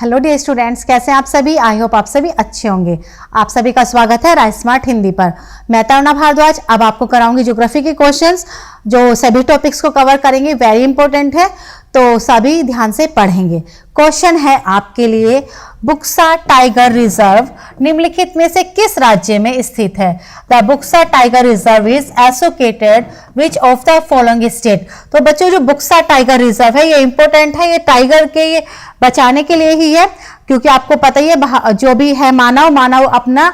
Hello dear students, कैसे हैं आप सभी। आई होप आप सभी अच्छे होंगे। आप सभी का स्वागत है राइस स्मार्ट हिंदी पर। मैं तरुणा भारद्वाज अब आपको कराऊंगी ज्योग्राफी के क्वेश्चंस जो सभी टॉपिक्स को कवर करेंगे। वेरी इंपॉर्टेंट है, तो सभी ध्यान से पढ़ेंगे। क्वेश्चन है आपके लिए, बुक्सा टाइगर रिजर्व निम्नलिखित में से किस राज्य में स्थित है। The Buxa tiger reserve is associated which of the following state. तो बच्चों, जो बुक्सा टाइगर रिजर्व है ये इंपॉर्टेंट है। ये टाइगर के ये बचाने के लिए ही है, क्योंकि आपको पता ही है जो भी है मानव अपना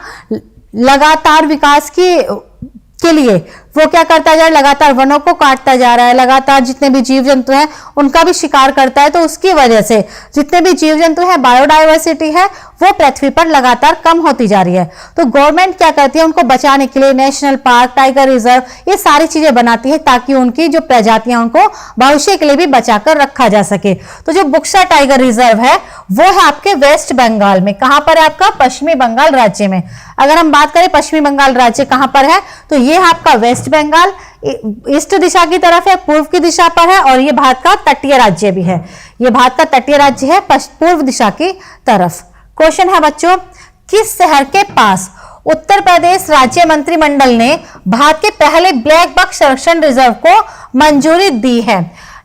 लगातार विकास के लिए वो क्या करता जा रहा है, लगातार वनों को काटता जा रहा है, लगातार जितने भी जीव जंतु हैं उनका भी शिकार करता है। तो उसकी वजह से जितने भी जीव जंतु हैं, बायोडाइवर्सिटी है, वो पृथ्वी पर लगातार कम होती जा रही है। तो गवर्नमेंट क्या करती है, उनको बचाने के लिए नेशनल पार्क, टाइगर रिजर्व, ये सारी चीजें बनाती है ताकि उनकी जो प्रजातियां उनको भविष्य के लिए भी बचाकर रखा जा सके। तो जो बुक्सा टाइगर रिजर्व है वो है आपके वेस्ट बंगाल में। कहां पर है आपका? पश्चिमी बंगाल राज्य में। अगर हम बात करें पश्चिमी बंगाल राज्य कहां पर है, तो ये है आपका वेस्ट बंगाल। ईस्ट दिशा की तरफ है, पूर्व की दिशा पर है, और ये भारत का तटीय राज्य भी है। ये भारत का तटीय राज्य है पूर्व दिशा की तरफ। क्वेश्चन है बच्चों, किस शहर के पास उत्तर प्रदेश राज्य मंत्रिमंडल ने भारत के पहले ब्लैक बक संरक्षण रिजर्व को मंजूरी दी है।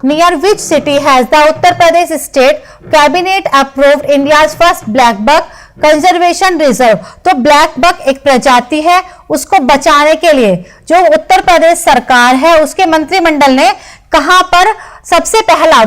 Near which city has the Uttar Pradesh state cabinet approved India's first black buck conservation reserve. तो ब्लैक बक एक प्रजाति है, उसको बचाने के लिए जो उत्तर प्रदेश सरकार है उसके मंत्रिमंडल ने कहां पर सबसे पहला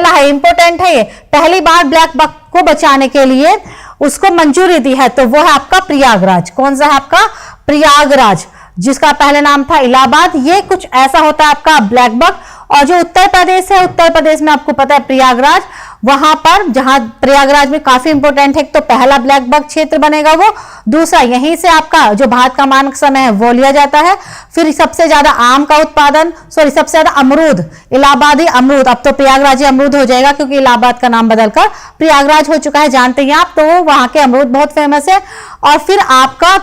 है, इंपॉर्टेंट है ये, पहली बार ब्लैक बक को बचाने के लिए उसको मंजूरी दी है, तो वो है आपका प्रयागराज। कौन सा है आपका? प्रयागराज, जिसका पहले नाम था इलाहाबाद। ये कुछ ऐसा होता है आपका ब्लैक बक। और जो उत्तर प्रदेश है, उत्तर प्रदेश में आपको पता है प्रयागराज, वहां पर जहां प्रयागराज में काफी इंपॉर्टेंट है, तो पहला ब्लैक बक क्षेत्र बनेगा वो। दूसरा, यहीं से आपका जो भारत का मानक समय है वो लिया जाता है। फिर सबसे ज्यादा आम का उत्पादन, सबसे ज्यादा अमरूद, इलाहाबादी अमरूद, अब तो प्रयागराज अमरूद हो जाएगा क्योंकि इलाहाबाद का नाम बदलकर प्रयागराज हो चुका है, जानते हैं आप। तो वहां के अमरूद बहुत फेमस है। और फिर आपका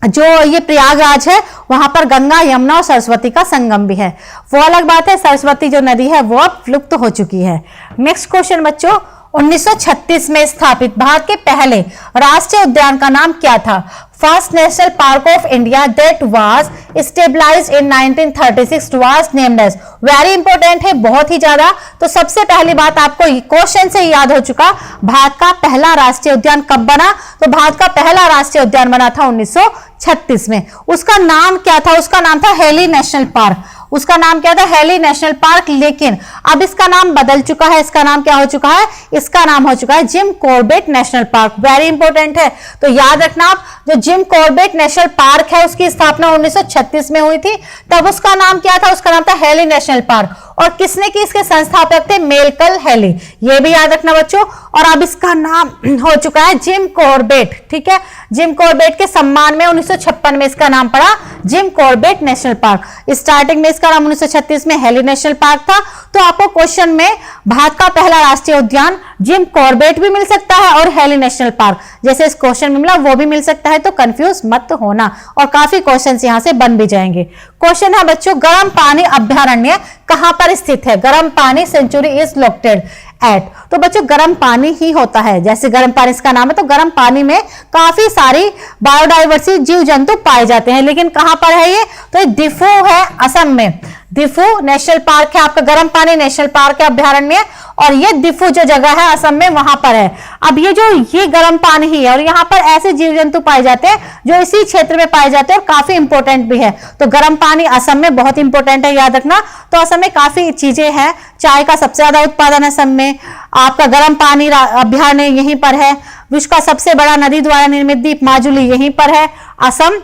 जो ये प्रयागराज है वहां पर गंगा, यमुना और सरस्वती का संगम भी है। वो अलग बात है, सरस्वती जो नदी है वो अब विलुप्त हो चुकी है। नेक्स्ट क्वेश्चन बच्चों, 1936 में स्थापित भारत के पहले राष्ट्रीय उद्यान का नाम क्या था। First national park of India that was stabilized in 1936 was named as. Very important है, बहुत ही ज्यादा। तो सबसे पहली बात आपको क्वेश्चन से याद हो चुका, भारत का पहला राष्ट्रीय उद्यान कब बना। तो भारत का पहला राष्ट्रीय उद्यान बना था 1936 में। उसका नाम क्या था? उसका नाम था हेली नेशनल पार्क। उसका नाम क्या था? Heli national park. लेकिन अब इसका नाम बदल चुका है। इसका नाम क्या हो चुका है? इसका नाम हो चुका है Jim Corbett national park. Very important है, तो याद रखना आप, जो जिम कॉर्बेट नेशनल पार्क है उसकी स्थापना 1936 में हुई थी। तब उसका नाम क्या था? उसका नाम था हेली नेशनल पार्क। और किसने की? इसके संस्थापक थे मेलकल हेली। ये भी याद रखना बच्चों। और अब इसका नाम हो चुका है जिम कॉर्बेट। ठीक है, जिम कॉर्बेट के सम्मान में 1956 में इसका नाम पड़ा Jim Corbett national park. Starting में इसका नाम 1936 में हेली नेशनल पार्क था। तो आपको क्वेश्चन में भारत का पहला राष्ट्रीय उद्यान जिम कॉर्बेट भी मिल सकता है और हेली नेशनल पार्क जैसे इस क्वेश्चन में मिला वो भी मिल सकता है, तो कंफ्यूज मत होना। और काफी क्वेश्चंस यहां से बन भी जाएंगे। क्वेश्चन है बच्चों, गर्म पानी अभ्यारण्य कहां पर स्थित है। गर्म पानी सेंचुरी इज लोकेटेड एट। तो बच्चों गर्म पानी ही होता है, जैसे गर्म पानी इसका नाम है, तो गर्म पानी में काफी सारी बायोडाइवर्सिटी जीव जंतु पाए जाते हैं। लेकिन कहां पर है ये? तो ये दिफू है, असम में। दिफू नेशनल पार्क है आपका, गर्म पानी नेशनल पार्क है अभ्यारण्य, और ये दिफू जो जगह है असम में वहां पर है। अब ये गर्म पानी ही है और यहाँ पर ऐसे जीव जंतु पाए जाते हैं जो इसी क्षेत्र में पाए जाते हैं और काफी इंपॉर्टेंट भी है। तो गर्म पानी असम में बहुत इंपॉर्टेंट है, याद रखना। तो असम में काफी चीजें हैं, चाय का सबसे ज्यादा उत्पादन असम में, आपका गर्म पानी अभ्यारण्य यहीं पर है। विश्व का सबसे बड़ा नदी द्वारा निर्मित द्वीप माजुली यहीं पर है। असम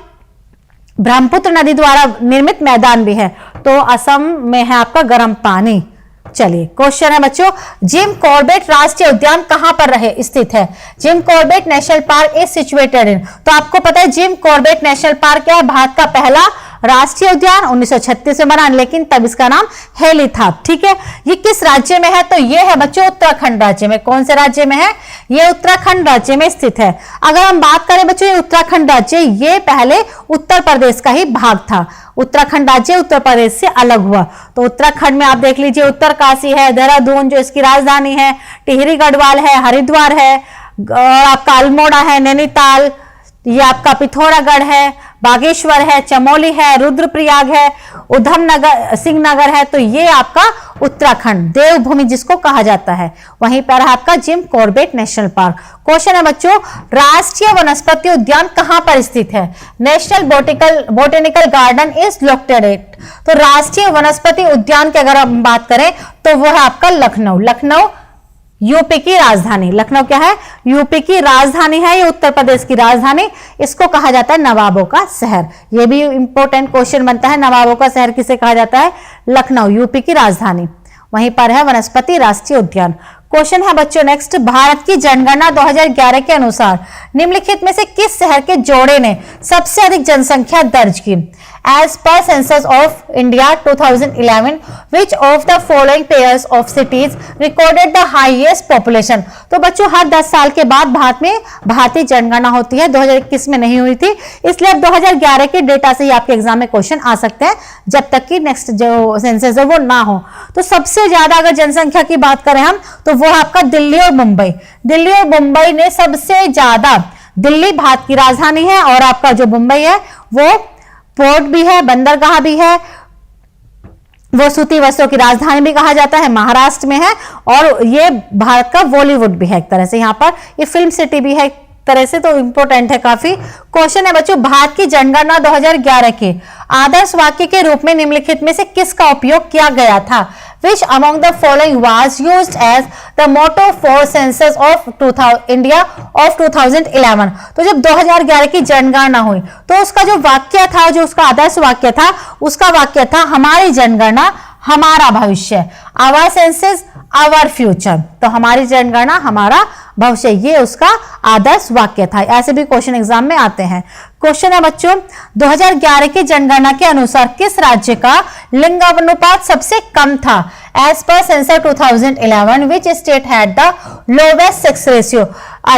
ब्रह्मपुत्र नदी द्वारा निर्मित मैदान भी है। तो असम में है आपका गर्म पानी। चलिए क्वेश्चन है बच्चों, जिम कॉर्बेट राष्ट्रीय उद्यान कहां पर स्थित है। Jim Corbett national park is situated in. तो आपको पता है जिम कॉर्बेट नेशनल पार्क क्या है? भारत का पहला राष्ट्रीय उद्यान 1936 में बना, लेकिन तब इसका नाम हेली था। ठीक है, ये किस राज्य में है? तो ये है बच्चों उत्तराखंड राज्य में। कौन से राज्य में है? ये उत्तराखंड राज्य में स्थित है। अगर हम बात करें बच्चों, ये उत्तराखंड राज्य ये पहले उत्तर प्रदेश का ही भाग था। उत्तराखंड राज्य उत्तर प्रदेश से अलग हुआ। तो उत्तराखंड में आप देख लीजिए, उत्तरकाशी है, देहरादून जो इसकी राजधानी है, टिहरी गढ़वाल है, हरिद्वार है, और आपका अल्मोड़ा है, नैनीताल, ये आपका पिथौरागढ़ है, बागेश्वर है, चमोली है, रुद्रप्रयाग है, उधम नगर, सिंह नगर है। तो ये आपका उत्तराखंड देवभूमि जिसको कहा जाता है। वहीं पर आपका Jim Corbett national park. Question है बच्चों, राष्ट्रीय वनस्पति उद्यान कहां पर स्थित है? National botanical garden is located at. तो राष्ट्रीय वनस्पति उद्यान की अगर हम बात करें तो वह है आपका लखनऊ। लखनऊ यूपी की राजधानी। लखनऊ क्या है? यूपी की राजधानी है, ये उत्तर प्रदेश की राजधानी। इसको कहा जाता है नवाबों का शहर। ये भी इंपॉर्टेंट क्वेश्चन बनता है, नवाबों का शहर किसे कहा जाता है? लखनऊ, यूपी की राजधानी। वहीं पर है वनस्पति राष्ट्रीय उद्यान। क्वेश्चन है बच्चों नेक्स्ट, भारत की जनगणना 2011 के अनुसार निम्नलिखित में से किस शहर के जोड़े ने सबसे अधिक जनसंख्या दर्ज की? As per census of India 2011, which of the following pairs of cities recorded the highest population? तो बच्चों हर 10 साल के बाद भारत में भारतीय जनगणना होती है। 2021 में नहीं हुई थी, इसलिए अब 2011 के डेटा से ही आपके एग्जाम में क्वेश्चन आ सकते हैं, जब तक कि नेक्स्ट जो सेंसस है वो ना हो। तो सबसे ज्यादा अगर जनसंख्या की बात करें हम, तो वो आपका दिल्ली और मुंबई। दिल्ली और मुंबई ने सबसे ज्यादा, दिल्ली भारत की राजधानी है और आपका जो मुंबई है वो पोर्ट भी है, बंदरगाह भी है, वो सूती वस्त्रों की राजधानी भी कहा जाता है, महाराष्ट्र में है, और ये भारत का बॉलीवुड भी है एक तरह से। यहाँ पर ये फिल्म सिटी भी है एक तरह से, तो इंपॉर्टेंट है काफी। क्वेश्चन है बच्चों, भारत की जनगणना 2011 के आदर्श वाक्य के रूप में निम्नलिखित में से किसका उपयोग किया गया था? Which among the following was used as the motto for census of India of 2011? तो जब 2011 की जनगणना हुई तो उसका जो वाक्य था, जो उसका आदर्श वाक्य था, उसका वाक्य था हमारी जनगणना हमारा भविष्य। Our census our future. तो हमारी जनगणना हमारा भविष्य, ये उसका आदर्श वाक्य था। ऐसे भी क्वेश्चन एग्जाम में आते हैं। क्वेश्चन है बच्चों, 2011 की जनगणना के अनुसार किस राज्य का लिंग अनुपात सबसे कम था? As per census 2011, which state had the lowest sex ratio?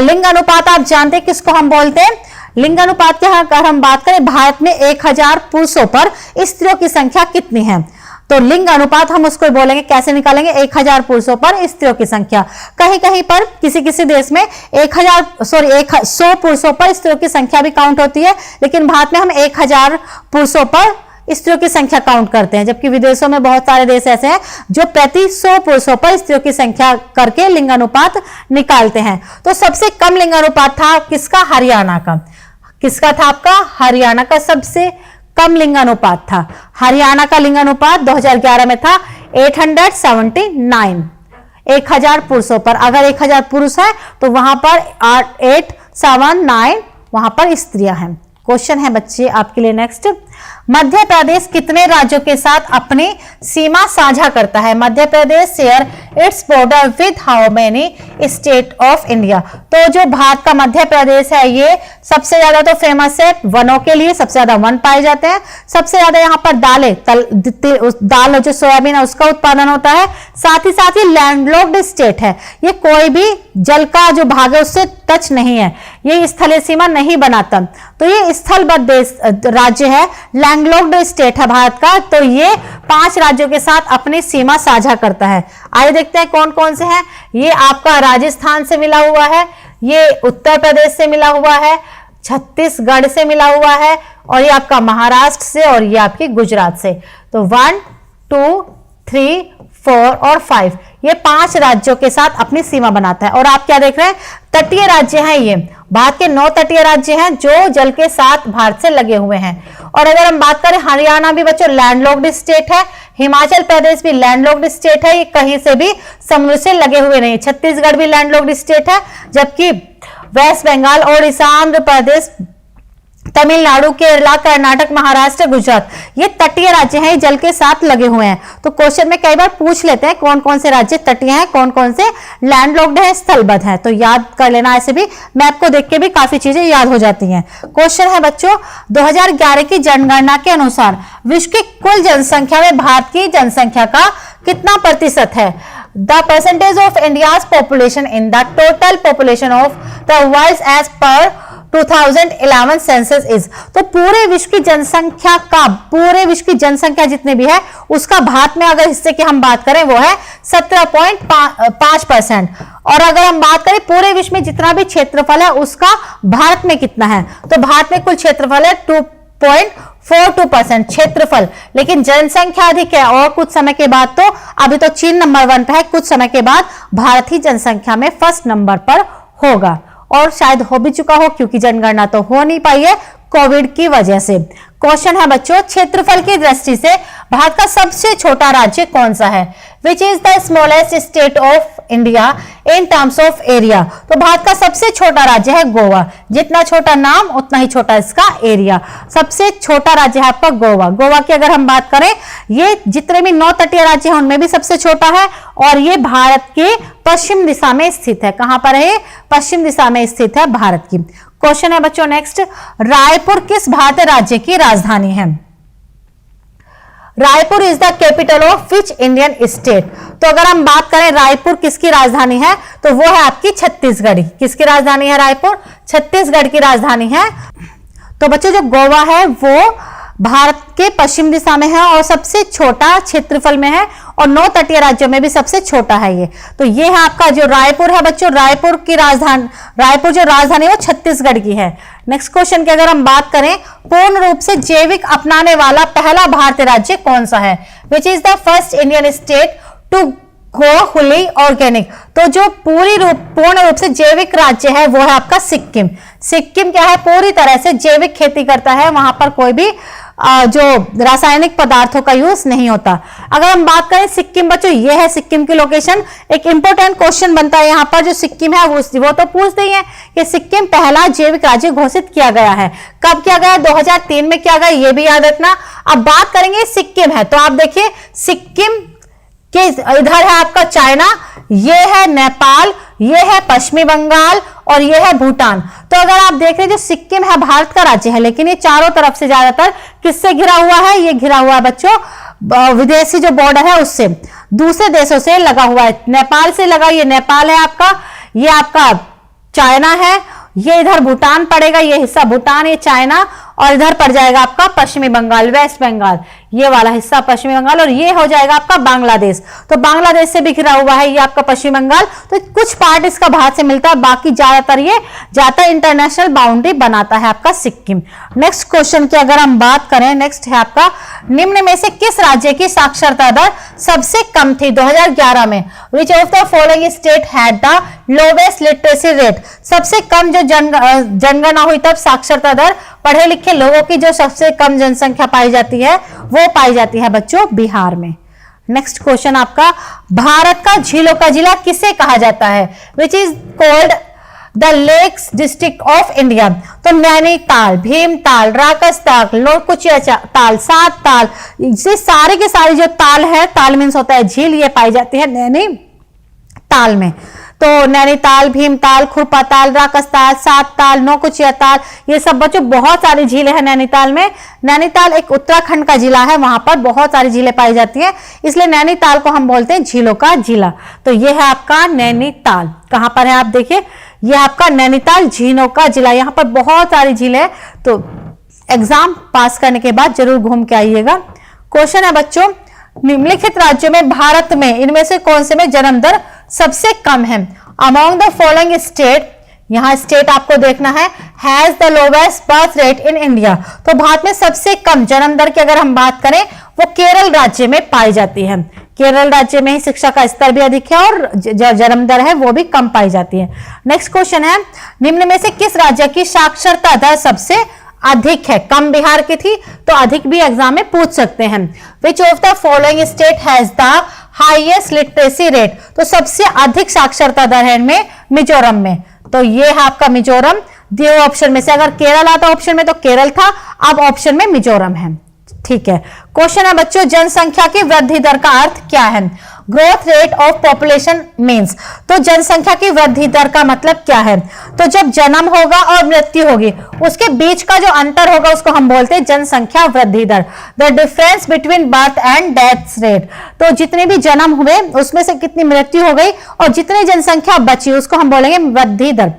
लिंग अनुपात आप जानते हैं किसको हम बोलते हैं? लिंग अनुपात की अगर हम बात करें, भारत में 1000 पुरुषों पर स्त्रियों की संख्या कितनी है? तो लिंग अनुपात हम उसको बोलेंगे, कैसे निकालेंगे? 1000 पुरुषों पर स्त्रियों की संख्या। कहीं कहीं पर किसी किसी देश में 100 पुरुषों पर स्त्रियों की संख्या भी काउंट होती है, लेकिन भारत में हम 1000 पुरुषों पर स्त्रियों की संख्या काउंट करते हैं, जबकि विदेशों में बहुत सारे देश ऐसे हैं जो प्रति 100 पुरुषों पर स्त्रियों की संख्या करके लिंग अनुपात निकालते हैं। तो सबसे कम लिंग अनुपात था किसका? हरियाणा का। किसका था? आपका हरियाणा का सबसे कम लिंग अनुपात था। हरियाणा का लिंग अनुपात 2011 में था 879, 1000 पुरुषों पर। अगर 1000 पुरुष है तो वहां पर 879 वहां पर स्त्रियां हैं। क्वेश्चन है बच्चे आपके लिए नेक्स्ट, मध्य प्रदेश कितने राज्यों के साथ अपनी सीमा साझा करता है? Madhya Pradesh share its border with how many state of India? तो जो भारत का मध्य प्रदेश है ये सबसे ज्यादा तो फेमस है वनों के लिए, सबसे ज्यादा वन पाए जाते हैं, सबसे ज्यादा यहाँ पर दाल जो सोयाबीन है उसका उत्पादन होता है, साथ ही लैंडलॉक्ड स्टेट है, ये कोई भी जल का जो भाग है उससे टच नहीं है, ये स्थलीय सीमा नहीं बनाता। तो ये स्थलबद्ध राज्य है, लैंडलॉक्ड स्टेट है भारत का। तो ये 5 राज्यों के साथ अपनी सीमा साझा करता है। आइए देखते हैं कौन कौन से हैं। ये आपका राजस्थान से मिला हुआ है, ये उत्तर प्रदेश से मिला हुआ है, छत्तीसगढ़ से मिला हुआ है, और ये आपका महाराष्ट्र से, और ये आपकी गुजरात से। तो 1, 2, 3, 4 और 5 ये 5 राज्यों के साथ अपनी सीमा बनाता है। और आप क्या देख रहे हैं? तटीय राज्य हैं ये। भारत के 9 तटीय राज्य हैं जो जल के साथ भारत से लगे हुए हैं। और अगर हम बात करें, हरियाणा भी बच्चों लैंडलॉक्ड स्टेट है, हिमाचल प्रदेश भी लैंडलॉक्ड स्टेट है, ये कहीं से भी समुद्र से लगे हुए नहीं। छत्तीसगढ़ भी लैंडलॉक्ड स्टेट है, जबकि वेस्ट बंगाल और ईशान प्रदेश तमिलनाडु, केरला, कर्नाटक, महाराष्ट्र, गुजरात, ये तटीय राज्य हैं, जल के साथ लगे हुए हैं। तो क्वेश्चन में कई बार पूछ लेते हैं कौन कौन से राज्य तटीय हैं, कौन कौन से लैंडलॉक्ड हैं, स्थलबद्ध हैं। तो याद कर लेना, ऐसे भी मैप को देख के भी काफी चीजें याद हो जाती हैं। क्वेश्चन है बच्चों, 2011 की जनगणना के अनुसार विश्व की कुल जनसंख्या में भारत की जनसंख्या का कितना प्रतिशत है? The percentage of India's population in the total population of the world as per 2011 census is. तो पूरे विश्व की जनसंख्या का, पूरे विश्व की जनसंख्या जितने भी है उसका भारत में अगर हिस्से की हम बात करें वो है 17.5%। और अगर हम बात करें पूरे विश्व में जितना भी क्षेत्रफल है उसका भारत में कितना है, तो भारत में कुल क्षेत्रफल है 2.42% क्षेत्रफल, लेकिन जनसंख्या अधिक है। और कुछ समय के बाद, तो अभी तो चीन नंबर 1 पे है, कुछ समय के बाद भारत ही जनसंख्या में फर्स्ट नंबर पर होगा। और शायद हो भी चुका हो, क्योंकि जनगणना तो हो नहीं पाई है कोविड की वजह से। क्वेश्चन है बच्चों, क्षेत्रफल की दृष्टि से भारत का सबसे छोटा राज्य कौन सा है? Which is the smallest state of India in terms of area. तो भारत का सबसे छोटा राज्य है गोवा। जितना छोटा नाम उतना ही छोटा इसका एरिया। सबसे छोटा राज्य है आपका गोवा। गोवा की अगर हम बात करें, ये जितने भी 9 तटीय राज्य हैं उनमें भी सबसे छोटा है, और ये भारत के पश्चिम दिशा में स्थित है। कहां पर है? पश्चिम दिशा में स्थित है भारत की। क्वेश्चन है बच्चों नेक्स्ट, रायपुर किस भारतीय राज्य की राजधानी है? Raipur is the capital of which Indian state. तो अगर हम बात करें रायपुर किसकी राजधानी है, तो वो है आपकी छत्तीसगढ़। किसकी राजधानी है रायपुर? छत्तीसगढ़ की राजधानी है। तो बच्चों जो गोवा है वो भारत के पश्चिम दिशा में है और सबसे छोटा क्षेत्रफल में है, और 9 तटीय राज्यों में भी सबसे छोटा है ये। तो ये है आपका जो रायपुर है बच्चों, रायपुर की राजधानी, रायपुर जो राजधानी है वो छत्तीसगढ़ की है। नेक्स्ट क्वेश्चन की अगर हम बात करें, पूर्ण रूप से जैविक अपनाने वाला पहला भारतीय राज्य कौन सा है? Which is the first Indian state to go fully organic. तो जो पूर्ण रूप से जैविक राज्य है वो है आपका सिक्किम। सिक्किम क्या है? पूरी तरह से जैविक खेती करता है, वहां पर कोई भी जो रासायनिक पदार्थों का यूज नहीं होता। अगर हम बात करें सिक्किम बच्चों, ये है सिक्किम की लोकेशन। एक इंपॉर्टेंट क्वेश्चन बनता है यहाँ पर, जो सिक्किम है वो तो पूछते ही है कि सिक्किम पहला जैविक राज्य घोषित किया गया है। कब किया गया? 2003 में किया गया, ये भी याद रखना। अब बात करेंगे सिक्किम है, तो आप देखिए सिक्किम के इधर है आपका चाइना, ये है नेपाल, ये है पश्चिमी बंगाल, और ये है भूटान। तो अगर आप देख रहे हैं जो सिक्किम है भारत का राज्य है, लेकिन ये चारों तरफ से ज्यादातर किससे घिरा हुआ है? ये घिरा हुआ है बच्चों विदेशी जो बॉर्डर है उससे, दूसरे देशों से लगा हुआ है। नेपाल से लगा, ये नेपाल है आपका, ये आपका चाइना है, ये इधर भूटान पड़ेगा, ये हिस्सा भूटान, ये चाइना, और इधर पड़ जाएगा आपका पश्चिमी बंगाल, वेस्ट बंगाल, ये वाला हिस्सा पश्चिमी बंगाल, और ये हो जाएगा आपका बांग्लादेश। तो बांग्लादेश से भी घिरा हुआ है ये आपका पश्चिमी बंगाल। तो कुछ पार्ट इसका भारत से मिलता है, बाकी ज्यादातर ये जाता इंटरनेशनल बाउंड्री बनाता है आपका सिक्किम। नेक्स्ट क्वेश्चन की अगर हम बात करें, नेक्स्ट है आपका, निम्न में से किस राज्य की साक्षरता दर सबसे कम थी 2011 में? विच of the following state had the lowest literacy rate. सबसे कम जो जनगणना हुई तब साक्षरता दर, पढ़े लिखे लोगों की जो सबसे कम जनसंख्या पाई जाती है वो पाई जाती है बच्चों बिहार में। नेक्स्ट क्वेश्चन आपका, भारत का झीलों का जिला किसे कहा जाता है? Which is called the lakes district of India. तो नैनीताल, भीमताल, राकसताल, लोरकुचिया ताल, सात ताल, ये सारे के सारे जो ताल है, ताल मीन्स होता है झील, ये पाई जाती है नैनीताल में। तो नैनीताल, भीमताल, खुरपाताल, राकसताल, सात ताल, नौकुचिया ताल, ये सब बच्चों बहुत सारी झीलें हैं नैनीताल में। नैनीताल एक उत्तराखंड का जिला है, वहां पर बहुत सारी झीलें पाई जाती हैं, इसलिए नैनीताल को हम बोलते हैं झीलों का जिला। तो ये है आपका नैनीताल। कहां पर है आप देखिए, ये आपका नैनीताल झीलों का जिला, यहाँ पर बहुत सारी झीलें। तो एग्जाम पास करने के बाद जरूर घूम के आइएगा। क्वेश्चन है बच्चों, निम्नलिखित राज्यों में भारत में इनमें से कौन से में जन्म दर सबसे कम है? अमॉन्ग द फॉलोइंग स्टेट, यहां स्टेट आपको देखना है, has the lowest birth rate in India. तो भारत में सबसे कम जन्म दर की अगर हम बात करें वो केरल राज्य में पाई जाती है। केरल राज्य में ही शिक्षा का स्तर भी अधिक है और जो जन्म दर है वो भी कम पाई जाती है। नेक्स्ट क्वेश्चन है, निम्न में से किस राज्य की साक्षरता दर सबसे अधिक है? कम बिहार की थी, तो अधिक भी एग्जाम में पूछ सकते हैं। विच of the following state has the highest literacy rate. तो सबसे अधिक साक्षरता दर है इनमें मिजोरम में, तो ये है आपका मिजोरम। दिए ऑप्शन में से अगर केरल आता ऑप्शन में तो केरल था, अब ऑप्शन में मिजोरम है। ठीक है, क्वेश्चन है बच्चों, जनसंख्या की वृद्धि दर का अर्थ क्या है? Growth rate of population means, तो जनसंख्या की वृद्धि दर का मतलब क्या है? तो जब जन्म होगा और मृत्यु होगी उसके बीच का जो अंतर होगा उसको हम बोलते हैं जनसंख्या वृद्धि दर, the difference between birth and death rate. तो जितने भी जन्म हुए उसमें से कितनी मृत्यु हो गई और जितनी जनसंख्या बची उसको हम बोलेंगे वृद्धि दर।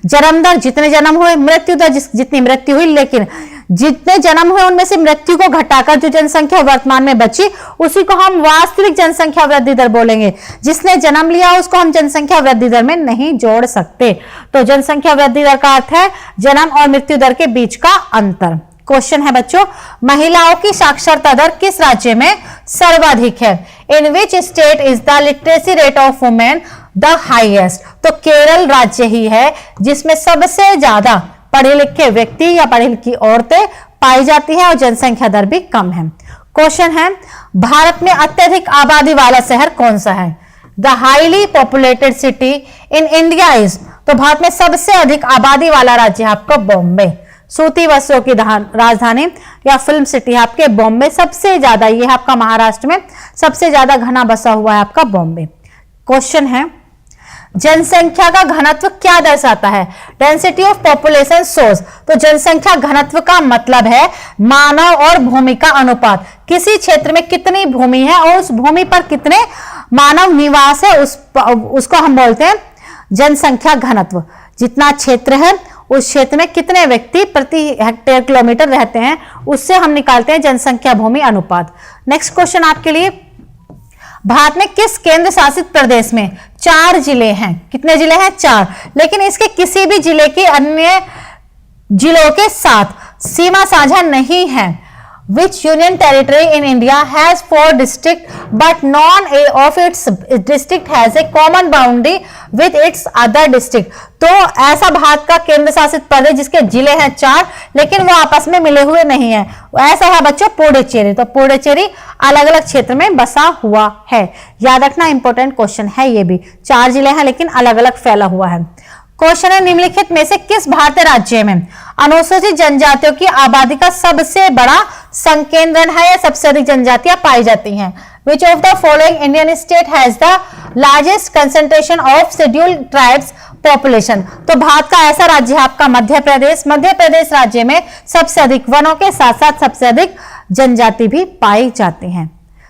जन्म दर जितने जन्म हुए, मृत्यु दर जितनी मृत्यु हुई, लेकिन जितने जन्म हुए उनमें से मृत्यु को घटाकर जो जनसंख्या वर्तमान में बची उसी को हम वास्तविक जनसंख्या वृद्धि दर बोलेंगे। जिसने जन्म लिया उसको हम जनसंख्या वृद्धि दर में नहीं जोड़ सकते। तो जनसंख्या वृद्धि दर का अर्थ है जन्म और मृत्यु दर के बीच का अंतर। क्वेश्चन है बच्चों, महिलाओं की साक्षरता दर किस राज्य में सर्वाधिक है? In which state is the literacy rate of women the highest? तो केरल राज्य ही है जिसमें सबसे ज्यादा पढ़े लिखे व्यक्ति या पढ़ी लिखी औरतें पाई जाती है और जनसंख्या दर भी कम है। क्वेश्चन है, भारत में अत्यधिक आबादी वाला शहर कौन सा है? The highly populated city in India is, तो भारत में सबसे अधिक आबादी वाला राज्य है आपका बॉम्बे। सूती वस्त्रों की राजधानी या फिल्म सिटी है आपके बॉम्बे, सबसे ज्यादा ये है आपका महाराष्ट्र में सबसे ज्यादा घना बसा हुआ है आपका बॉम्बे। क्वेश्चन है, जनसंख्या का घनत्व क्या दर्शाता है? डेंसिटी ऑफ पॉपुलेशन सोर्स, तो जनसंख्या घनत्व का मतलब है मानव और भूमि का अनुपात। किसी क्षेत्र में कितनी भूमि है और उस भूमि पर कितने मानव निवास है उसको हम बोलते हैं जनसंख्या घनत्व। जितना क्षेत्र है उस क्षेत्र में कितने व्यक्ति प्रति हेक्टेयर किलोमीटर रहते हैं उससे हम निकालते हैं जनसंख्या भूमि अनुपात। नेक्स्ट क्वेश्चन आपके लिए, भारत में किस केंद्र शासित प्रदेश में 4 जिले हैं? कितने जिले हैं? 4, लेकिन इसके किसी भी जिले के अन्य जिलों के साथ सीमा साझा नहीं है। Which union territory in India has 4 districts but none of its district has a common boundary with its other district? तो ऐसा भारत का केंद्र शासित प्रदेश जिसके जिले हैं 4 लेकिन वो आपस में मिले हुए नहीं है, ऐसा है बच्चों पुडुचेरी। तो पुडुचेरी अलग अलग क्षेत्र में बसा हुआ है, याद रखना इंपॉर्टेंट क्वेश्चन है ये भी। 4 जिले हैं लेकिन अलग अलग फैला हुआ है। क्वेश्चन है, निम्नलिखित में से किस भारतीय राज्य में अनुसूचित जनजातियों की आबादी का सबसे बड़ा संकेंद्रण है या सबसे अधिक जनजातियां पाई जाती हैं? Which of the following Indian state has the largest concentration of scheduled tribes population? तो भारत का ऐसा राज्य है आपका मध्य प्रदेश। मध्य प्रदेश राज्य में सबसे अधिक वनों के साथ साथ सबसे अधिक जनजाति भी पाई जाती हैं,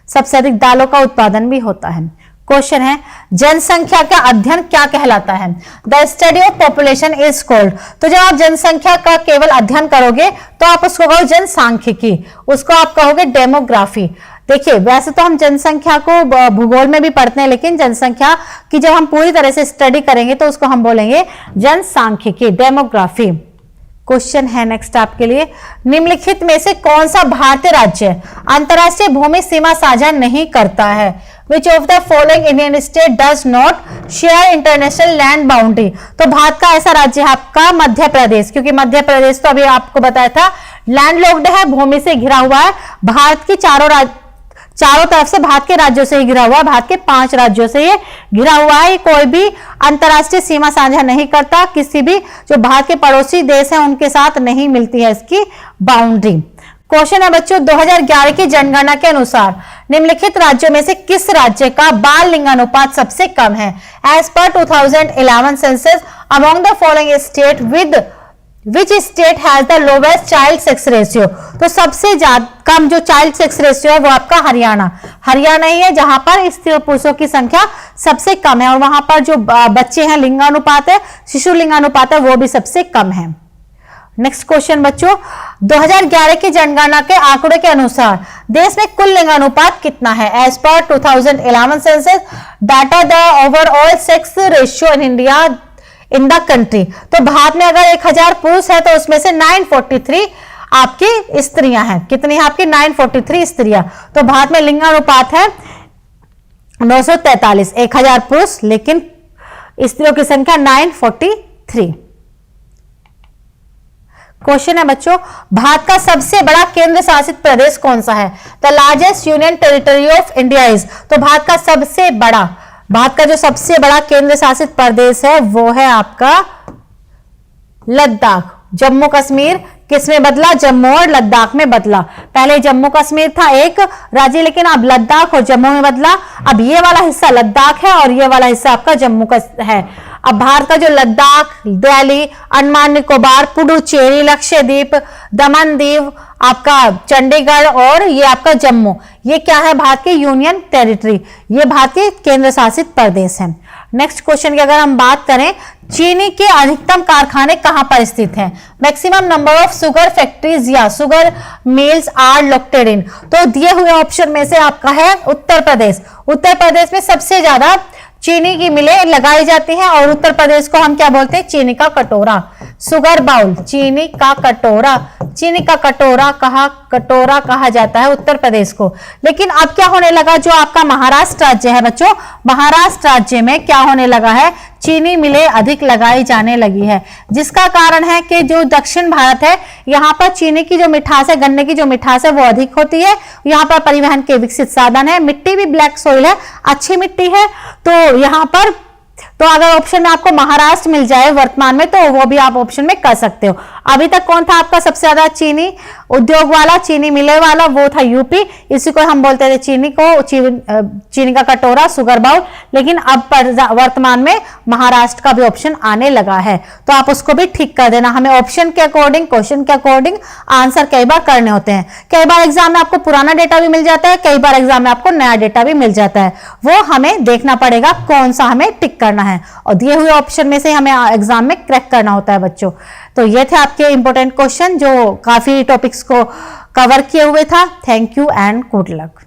सबसे अधिक दालों का उत्पादन भी होता है। क्वेश्चन है, जनसंख्या का अध्ययन क्या कहलाता है? The study of population is called, तो जब आप जनसंख्या का केवल अध्ययन करोगे तो आप उसको कहोगे जनसांख्यिकी, उसको आप कहोगे डेमोग्राफी। देखिए वैसे तो हम जनसंख्या को भूगोल में भी पढ़ते हैं लेकिन जनसंख्या की जब हम पूरी तरह से स्टडी करेंगे तो उसको हम बोलेंगे जनसांख्यिकी, डेमोग्राफी। क्वेश्चन है नेक्स्ट आपके लिए, निम्नलिखित में से कौन सा भारतीय राज्य अंतरराष्ट्रीय भूमि सीमा साझा नहीं करता है? Which of the following Indian state does not share international land boundary? तो भारत का ऐसा राज्य है आपका मध्य प्रदेश, क्योंकि मध्य प्रदेश तो अभी आपको बताया था लैंडलॉक्ड है, भूमि से घिरा हुआ है। भारत की चारों तरफ से भारत के राज्यों से ही घिरा हुआ है, भारत के 5 राज्यों से ये घिरा हुआ है। कोई भी अंतरराष्ट्रीय सीमा साझा नहीं करता, किसी भी जो भारत के पड़ोसी देश हैं उनके साथ नहीं मिलती है इसकी बाउंड्री। क्वेश्चन है बच्चों, 2011 की जनगणना के अनुसार निम्नलिखित राज्यों में से किस राज्य का बाल लिंगानुपात सबसे कम है? As per 2011 census among the following state with which state has the lowest child sex ratio? तो सबसे ज्यादा कम जो चाइल्ड सेक्स रेशियो है वो आपका हरियाणा ही है, जहां पर स्त्री और पुरुषों की संख्या सबसे कम है और वहां पर जो बच्चे हैं लिंगानुपात है, शिशु लिंगानुपात है वो भी सबसे कम है। नेक्स्ट क्वेश्चन बच्चों, 2011 की जनगणना के आंकड़ों के अनुसार देश में कुल लिंगानुपात कितना है? As per 2011 census data the overall sex ratio in India in the country. तो भारत में अगर 1000 पुरुष है तो उसमें से 943 आपकी स्त्रियां हैं। कितनी है आपकी? 943 स्त्रियां। तो भारत में लिंगानुपात है 943, 1000 पुरुष लेकिन स्त्रियों की संख्या 943। क्वेश्चन है बच्चों, भारत का सबसे बड़ा केंद्र शासित प्रदेश कौन सा है? The largest union territory of India is, तो भारत का जो सबसे बड़ा केंद्र शासित प्रदेश है वो है आपका लद्दाख। जम्मू कश्मीर किस में बदला? जम्मू और लद्दाख में बदला। पहले जम्मू कश्मीर था एक राज्य, लेकिन अब लद्दाख और जम्मू में बदला। अब ये वाला हिस्सा लद्दाख है और ये वाला हिस्सा आपका जम्मू का है। अब भारत का जो लद्दाख, दिल्ली, अंडमान निकोबार, पुडुचेरी, लक्षद्वीप, दमन दीव, आपका चंडीगढ़ और ये आपका जम्मू, ये क्या है? भारत के यूनियन टेरिटरी, ये भारत के केंद्र शासित प्रदेश है। नेक्स्ट क्वेश्चन की अगर हम बात करें, चीनी के अधिकतम कारखाने कहां पर स्थित हैं? Maximum number of sugar factories या sugar mills are located in. तो दिए हुए ऑप्शन में से आपका है उत्तर प्रदेश। उत्तर प्रदेश में सबसे ज्यादा चीनी की मिलें लगाई जाती हैं और उत्तर प्रदेश को हम क्या बोलते हैं? चीनी का कटोरा, शुगर बाउल, चीनी का कटोरा। चीनी का कटोरा कहा जाता है उत्तर प्रदेश को। लेकिन अब क्या होने लगा, जो आपका महाराष्ट्र राज्य है बच्चों, महाराष्ट्र राज्य में क्या होने लगा है? चीनी मिलें अधिक लगाई जाने लगी है, जिसका कारण है कि जो दक्षिण भारत है, यहाँ पर चीनी की जो मिठास है, गन्ने की जो मिठास है वो अधिक होती है। यहाँ पर परिवहन के विकसित साधन है, मिट्टी भी ब्लैक सोइल है, अच्छी मिट्टी है। तो यहाँ पर तो अगर ऑप्शन में आपको महाराष्ट्र मिल जाए वर्तमान में, तो वो भी आप ऑप्शन में कर सकते हो। अभी तक कौन था आपका सबसे ज्यादा चीनी उद्योग वाला, चीनी मिले वाला? वो था यूपी। इसी को हम बोलते थे चीनी का कटोरा, शुगर बाउल। लेकिन अब वर्तमान में महाराष्ट्र का भी ऑप्शन आने लगा है, तो आप उसको भी ठीक कर देना। हमें ऑप्शन के अकॉर्डिंग, क्वेश्चन के अकॉर्डिंग आंसर कई बार करने होते हैं। कई बार एग्जाम में आपको पुराना डेटा भी मिल जाता है, कई बार एग्जाम में आपको नया डेटा भी मिल जाता है। वो हमें देखना पड़ेगा कौन सा हमें टिक करना है, और दिए हुए ऑप्शन में से हमें एग्जाम में क्रैक करना होता है बच्चों। तो ये थे आपके इंपॉर्टेंट क्वेश्चन जो काफी टॉपिक्स को कवर किए हुए था। Thank you and good luck.